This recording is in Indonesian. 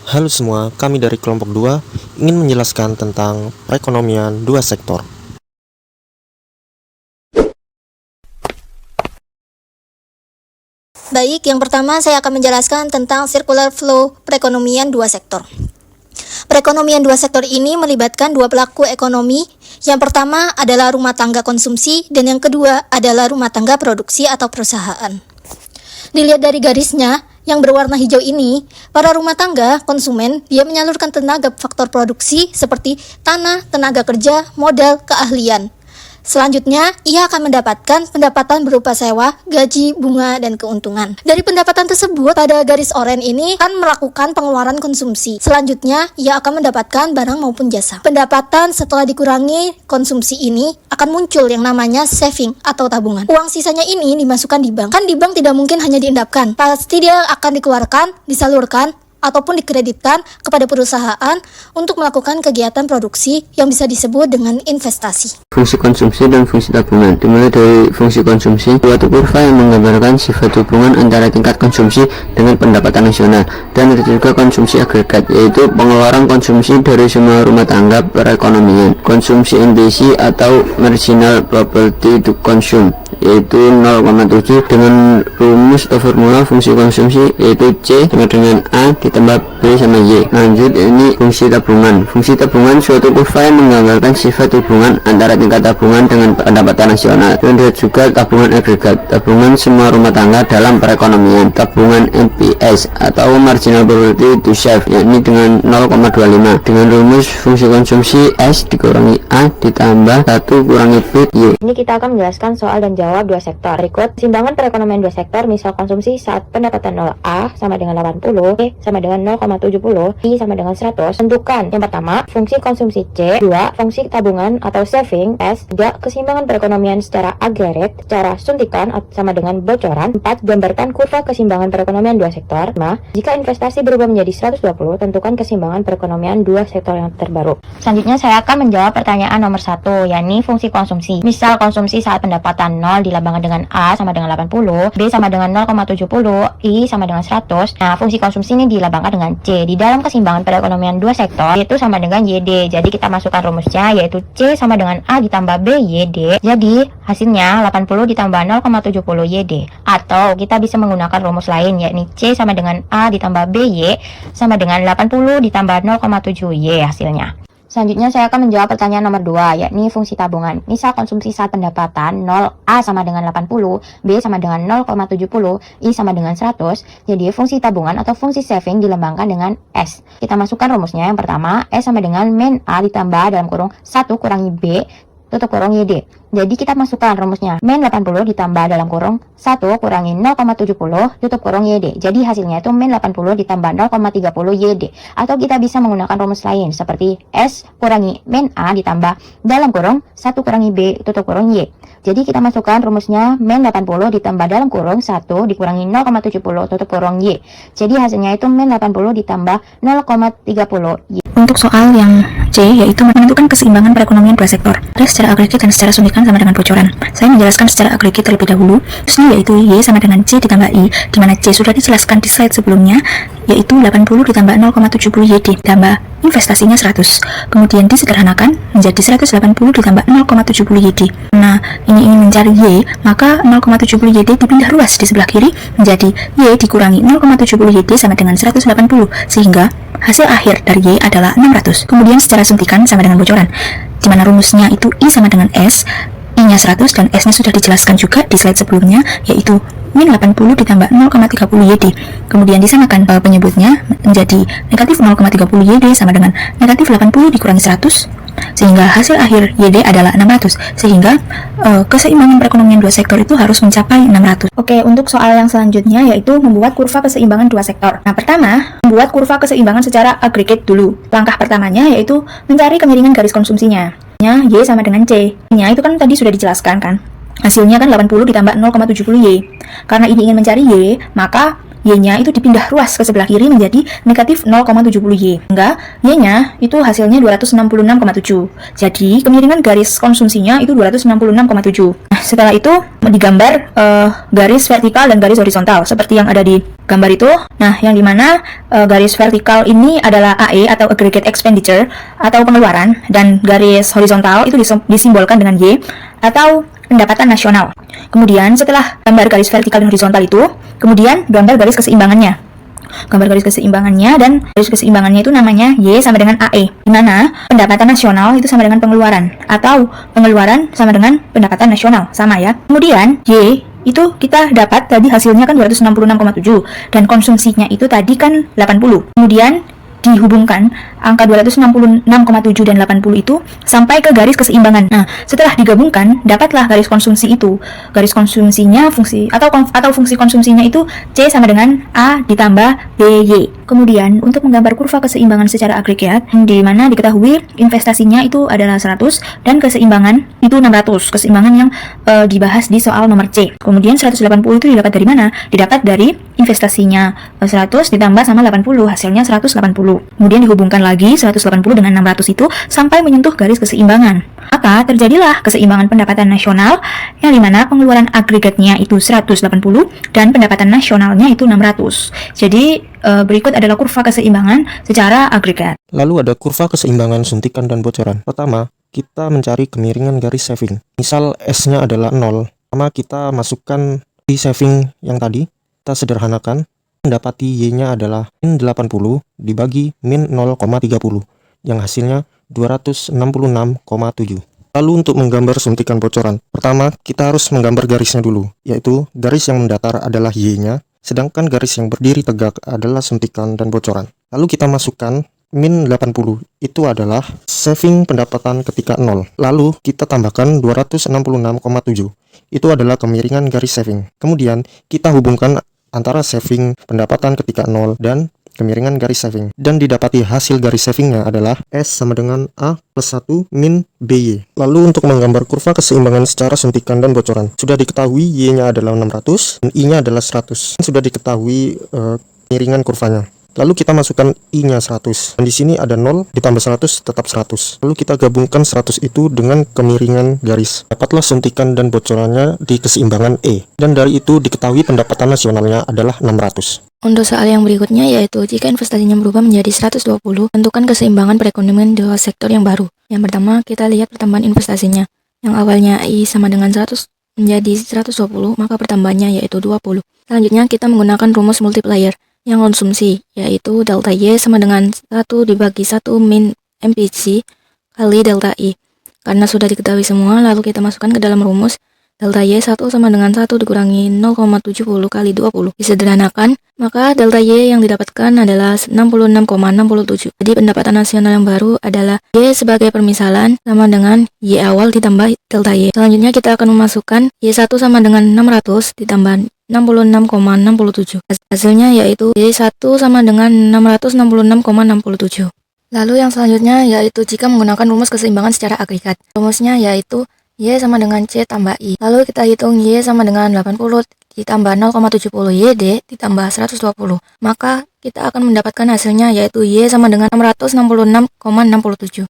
Halo semua, kami dari kelompok 2 ingin menjelaskan tentang perekonomian dua sektor. Baik, yang pertama saya akan menjelaskan tentang circular flow perekonomian dua sektor. Perekonomian dua sektor ini melibatkan dua pelaku ekonomi. Yang pertama adalah rumah tangga konsumsi dan yang kedua adalah rumah tangga produksi atau perusahaan. Dilihat dari garisnya yang berwarna hijau ini, para rumah tangga konsumen dia menyalurkan tenaga faktor produksi seperti tanah, tenaga kerja, modal, keahlian. Selanjutnya, ia akan mendapatkan pendapatan berupa sewa, gaji, bunga, dan keuntungan. Dari pendapatan tersebut, pada garis oranye ini akan melakukan pengeluaran konsumsi. Selanjutnya, ia akan mendapatkan barang maupun jasa. Pendapatan setelah dikurangi konsumsi ini akan muncul yang namanya saving atau tabungan. Uang sisanya ini dimasukkan di bank. Kan di bank tidak mungkin hanya diendapkan. Pasti dia akan dikeluarkan, disalurkan, ataupun dikreditkan kepada perusahaan untuk melakukan kegiatan produksi yang bisa disebut dengan investasi. Fungsi konsumsi dan fungsi tabungan. Dimulai dari fungsi konsumsi, suatu kurva yang menggambarkan sifat hubungan antara tingkat konsumsi dengan pendapatan nasional, dan ada juga konsumsi agregat, yaitu pengeluaran konsumsi dari semua rumah tangga perekonomian. Konsumsi MPC atau marginal property to consume, yaitu 0,7 dengan rumus atau formula fungsi konsumsi yaitu C sama dengan A ditambah B sama Y. Lanjut, ini fungsi tabungan. Fungsi tabungan suatu kurva yang menggambarkan sifat hubungan antara tingkat tabungan dengan pendapatan nasional. Dan lihat juga tabungan agregat, tabungan semua rumah tangga dalam perekonomian. Tabungan MPS atau marginal property to save, yakni dengan 0,25 dengan rumus fungsi konsumsi S dikurangi A ditambah 1 kurangi B Y. Ini kita akan menjelaskan soal dan jawab dua sektor. Berikut keseimbangan perekonomian dua sektor, misal konsumsi saat pendapatan 0 A sama dengan 80, B sama dengan 0,70, I sama dengan 100. Tentukan yang pertama fungsi konsumsi C, 2 fungsi tabungan atau saving S, 3 keseimbangan perekonomian secara agregat, secara suntikan sama dengan bocoran, 4 gambarkan kurva keseimbangan perekonomian dua sektor, 5 jika investasi berubah menjadi 120, tentukan keseimbangan perekonomian dua sektor yang terbaru. Selanjutnya saya akan menjawab pertanyaan nomor 1, yakni fungsi konsumsi. Misal konsumsi saat pendapatan 0 dilambangkan dengan A sama dengan 80, B sama dengan 0,70, I sama dengan 100. Nah, fungsi konsumsi ini dilambangkan dengan C. Di dalam keseimbangan perekonomian dua sektor itu sama dengan YD. Jadi kita masukkan rumusnya yaitu C sama dengan A ditambah B YD. Jadi hasilnya 80 ditambah 0,70 YD. Atau kita bisa menggunakan rumus lain yakni C sama dengan A ditambah B Y sama dengan 80 ditambah 0,7 Y hasilnya. Selanjutnya saya akan menjawab pertanyaan nomor 2, yakni fungsi tabungan. Misal konsumsi saat pendapatan 0 A sama dengan 80, B sama dengan 0,70, I sama dengan 100. Jadi fungsi tabungan atau fungsi saving dilambangkan dengan S. Kita masukkan rumusnya. Yang pertama, S sama dengan min A ditambah dalam kurung 1 kurangi B tutup kurung YD. Jadi kita masukkan rumusnya. Min 80 ditambah dalam kurung 1 kurangi 0,70 tutup kurung YD. Jadi hasilnya itu min 80 ditambah 0,30 YD. Atau kita bisa menggunakan rumus lain seperti S kurangi min A ditambah dalam kurung 1 kurangi B tutup kurung Y. Jadi kita masukkan rumusnya min 80 ditambah dalam kurung 1 dikurangi 0,70 tutup kurung Y. Jadi hasilnya itu min 80 ditambah 0,30 Y. Untuk soal yang C, yaitu menentukan keseimbangan perekonomian dua sektor. Ada secara agregat dan secara suntikan sama dengan bocoran. Saya menjelaskan secara agregat terlebih dahulu, terusnya yaitu Y sama dengan C ditambah I, di mana C sudah dijelaskan di slide sebelumnya, yaitu 80 ditambah 0,70 YD ditambah investasinya 100. Kemudian disederhanakan menjadi 180 ditambah 0,70 YD. Nah, ini ingin mencari Y, maka 0,70 YD dipindah ruas di sebelah kiri menjadi Y dikurangi 0,70 YD sama dengan 180, sehingga hasil akhir dari Y adalah 600. Kemudian secara suntikan sama dengan bocoran, di mana rumusnya itu I sama dengan S, I-nya 100 dan S-nya sudah dijelaskan juga di slide sebelumnya, yaitu min 80 ditambah 0,30 YD. Kemudian disamakan penyebutnya menjadi negatif 0,30 YD sama dengan negatif 80 dikurangi 100, sehingga hasil akhir YD adalah 600. Sehingga keseimbangan perekonomian dua sektor itu harus mencapai 600. Oke, untuk soal yang selanjutnya yaitu membuat kurva keseimbangan dua sektor. Nah, pertama, membuat kurva keseimbangan secara agregat dulu. Langkah pertamanya yaitu mencari kemiringan garis konsumsinya. Y sama dengan C. Y itu kan tadi sudah dijelaskan kan. Hasilnya kan 80 ditambah 0,70 Y. Karena ini ingin mencari Y, maka Y-nya itu dipindah ruas ke sebelah kiri menjadi negatif 0,70Y. Sehingga Y-nya itu hasilnya 266,7. Jadi kemiringan garis konsumsinya itu 266,7. Nah, setelah itu digambar garis vertikal dan garis horizontal seperti yang ada di gambar itu. Nah, yang dimana garis vertikal ini adalah AE atau Aggregate Expenditure atau pengeluaran, dan garis horizontal itu disimbolkan dengan Y atau pendapatan nasional. Kemudian setelah gambar garis vertikal dan horizontal itu, kemudian gambar garis keseimbangannya. Gambar garis keseimbangannya, dan garis keseimbangannya itu namanya Y sama dengan AE, di mana pendapatan nasional itu sama dengan pengeluaran, atau pengeluaran sama dengan pendapatan nasional, sama ya. Kemudian Y itu kita dapat tadi hasilnya kan 266,7 dan konsumsinya itu tadi kan 80. Kemudian dihubungkan angka 266,7 dan 80 itu sampai ke garis keseimbangan. Nah, setelah digabungkan dapatlah garis konsumsi itu. Garis konsumsinya fungsi konsumsinya itu C sama dengan A ditambah BY. Kemudian untuk menggambar kurva keseimbangan secara agregat, di mana diketahui investasinya itu adalah 100 dan keseimbangan itu 600. Keseimbangan yang dibahas di soal nomor C. Kemudian 180 itu didapat dari mana? Didapat dari investasinya 100 ditambah sama 80, hasilnya 180. Kemudian dihubungkan lagi 180 dengan 600 itu sampai menyentuh garis keseimbangan. Maka terjadilah keseimbangan pendapatan nasional yang dimana pengeluaran agregatnya itu 180 dan pendapatan nasionalnya itu 600. Jadi berikut adalah kurva keseimbangan secara agregat. Lalu ada kurva keseimbangan suntikan dan bocoran. Pertama, kita mencari kemiringan garis saving. Misal S-nya adalah 0. Pertama kita masukkan di saving yang tadi, kita sederhanakan, mendapati Y-nya adalah min 80 dibagi min 0,30 yang hasilnya 266,7. Lalu untuk menggambar suntikan bocoran, pertama kita harus menggambar garisnya dulu, yaitu garis yang mendatar adalah Y-nya, sedangkan garis yang berdiri tegak adalah suntikan dan bocoran. Lalu kita masukkan min 80 itu adalah saving pendapatan ketika 0. Lalu kita tambahkan 266,7. Itu adalah kemiringan garis saving. Kemudian kita hubungkan antara saving pendapatan ketika 0 dan kemiringan garis saving, dan didapati hasil garis savingnya adalah S sama dengan A plus 1 min BY. Lalu untuk menggambar kurva keseimbangan secara suntikan dan bocoran, sudah diketahui Y-nya adalah 600 dan I-nya adalah 100. Sudah diketahui kemiringan kurvanya. Lalu kita masukkan I-nya 100. Dan di sini ada 0 ditambah 100 tetap 100. Lalu kita gabungkan 100 itu dengan kemiringan garis. Dapatlah suntikan dan bocorannya di keseimbangan E. Dan dari itu diketahui pendapatan nasionalnya adalah 600. Untuk soal yang berikutnya yaitu jika investasinya berubah menjadi 120, tentukan keseimbangan perekonomian dua sektor yang baru. Yang pertama, kita lihat pertambahan investasinya. Yang awalnya I sama dengan 100 menjadi 120, maka pertambahannya yaitu 20. Selanjutnya kita menggunakan rumus multiplier yang konsumsi, yaitu delta Y sama dengan 1 dibagi 1 min MPC kali delta I. Karena sudah diketahui semua, lalu kita masukkan ke dalam rumus delta Y 1 sama dengan 1 dikurangi 0,70 kali 20. Disederhanakan, maka delta Y yang didapatkan adalah 66,67. Jadi pendapatan nasional yang baru adalah Y sebagai permisalan sama dengan Y awal ditambah delta Y. Selanjutnya kita akan memasukkan Y1 sama dengan 600 ditambah 66,67. Hasilnya yaitu Y1 sama dengan 666,67. Lalu yang selanjutnya yaitu jika menggunakan rumus keseimbangan secara agregat. Rumusnya yaitu Y sama dengan C tambah I. Lalu kita hitung Y sama dengan 80 ditambah 0,70 YD ditambah 120. Maka kita akan mendapatkan hasilnya yaitu Y sama dengan 666,67.